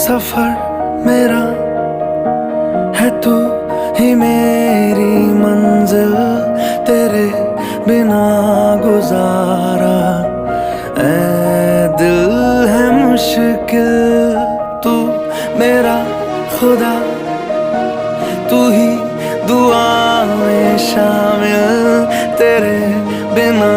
सफर मेरा है तू ही मेरी मंजिल, तेरे बिना गुजारा ऐ दिल है मुश्किल। तू मेरा खुदा, तू ही दुआ में शामिल, तेरे बिना